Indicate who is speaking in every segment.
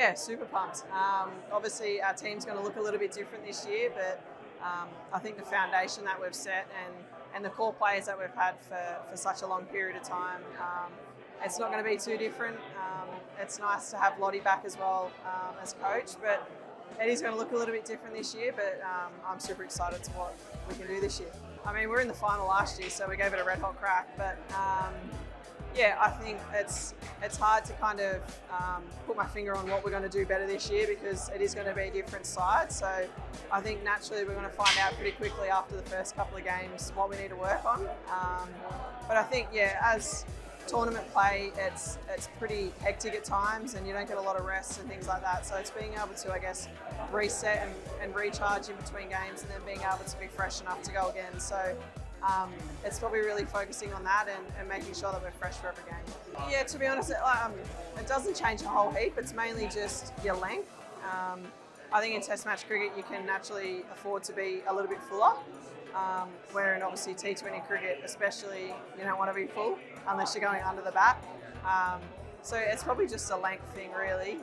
Speaker 1: Yeah, super pumped. Obviously, our team's going to look a little bit different this year, but I think the foundation that we've set and the core players that we've had for such a long period of time, it's not going to be too different. It's nice to have Lottie back as well as coach, but it is going to look a little bit different this year, but I'm super excited to what we can do this year. I mean, we were in the final last year, so we gave it a red hot crack, but yeah, I think it's hard to kind of put my finger on what we're going to do better this year because it is going to be a different side. So I think naturally we're going to find out pretty quickly after the first couple of games what we need to work on. But I think, yeah, as tournament play, it's pretty hectic at times and you don't get a lot of rest and things like that. So it's being able to, I guess, reset and recharge in between games and then being able to be fresh enough to go again. So it's probably really focusing on that and making sure that we're fresh for every game. Yeah, to be honest, it doesn't change a whole heap. It's mainly just your length. I think in Test match cricket you can naturally afford to be a little bit fuller, where in obviously T20 cricket especially you don't want to be full unless you're going under the bat. So it's probably just a length thing really.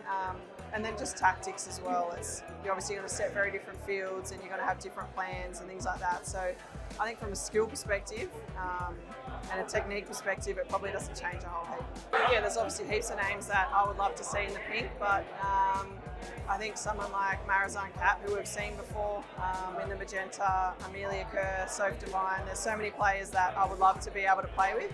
Speaker 1: And then just tactics as well. You're obviously going to set very different fields and you're going to have different plans and things like that. So I think from a skill perspective and a technique perspective, it probably doesn't change a whole heap. Yeah, there's obviously heaps of names that I would love to see in the pink, but I think someone like Marizanne Kapp, who we've seen before in the magenta, Amelia Kerr, Soph Devine, there's so many players that I would love to be able to play with.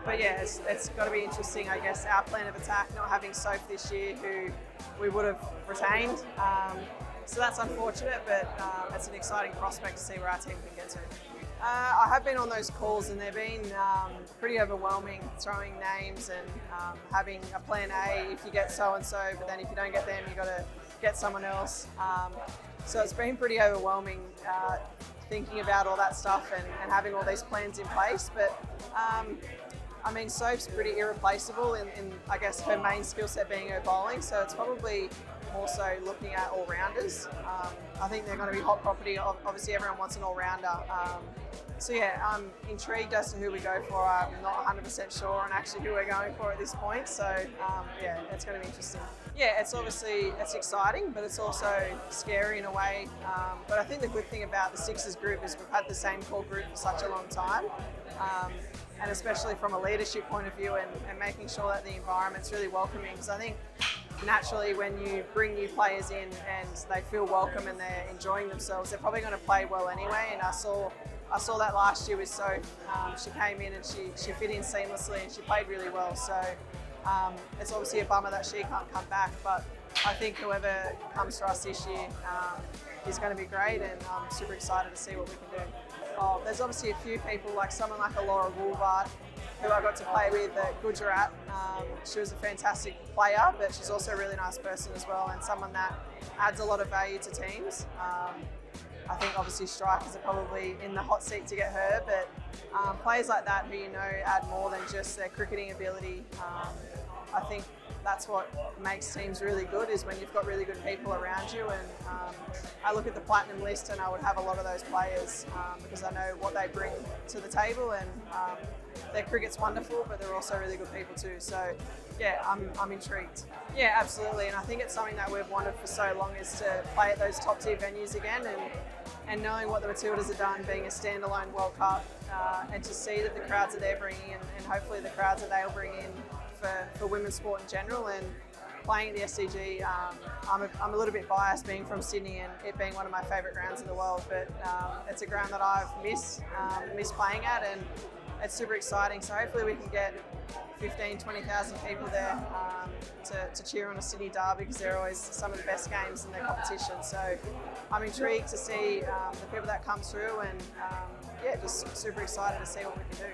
Speaker 1: But yeah, it's got to be interesting, I guess, our plan of attack, not having Soph this year, who we would have retained. So that's unfortunate, but it's an exciting prospect to see where our team can get to. I have been on those calls and they've been pretty overwhelming, throwing names and having a plan A if you get so-and-so, but then if you don't get them, you've got to get someone else. So it's been pretty overwhelming thinking about all that stuff and having all these plans in place. But I mean, Soph's pretty irreplaceable in I guess, her main skill set being her bowling, so it's probably more so looking at all-rounders. I think they're going to be hot property. Obviously, everyone wants an all-rounder. So yeah, I'm intrigued as to who we go for. I'm not 100% sure on actually who we're going for at this point, so yeah, it's going to be interesting. Yeah, it's exciting, but it's also scary in a way. But I think the good thing about the Sixers group is we've had the same core group for such a long time. And especially from a leadership point of view and making sure that the environment's really welcoming. Because I think naturally when you bring new players in and they feel welcome and they're enjoying themselves, they're probably going to play well anyway. And I saw that last year with Soph. She came in and she fit in seamlessly and she played really well. So it's obviously a bummer that she can't come back, but I think whoever comes to us this year is going to be great, and I'm super excited to see what we can do. There's obviously a few people, like someone like a Laura Wolvaardt, who I got to play with at Gujarat. She was a fantastic player, but she's also a really nice person as well, and someone that adds a lot of value to teams. I think obviously strikers are probably in the hot seat to get her, but players like that who you know add more than just their cricketing ability. I think that's what makes teams really good, is when you've got really good people around you. And I look at the platinum list and I would have a lot of those players because I know what they bring to the table, and their cricket's wonderful, but they're also really good people too. So yeah, I'm intrigued. Yeah, absolutely. And I think it's something that we've wanted for so long, is to play at those top tier venues again, and knowing what the Matildas have done, being a standalone World Cup, and to see that the crowds are there bringing in, and hopefully the crowds that they'll bring in for women's sport in general. And playing at the SCG, I'm a little bit biased being from Sydney and it being one of my favourite grounds in the world, but it's a ground that I've missed playing at, and it's super exciting. So hopefully we can get 15,000, 20,000 people there to cheer on a Sydney derby, because they're always some of the best games in the competition. So I'm intrigued to see the people that come through, and yeah, just super excited to see what we can do.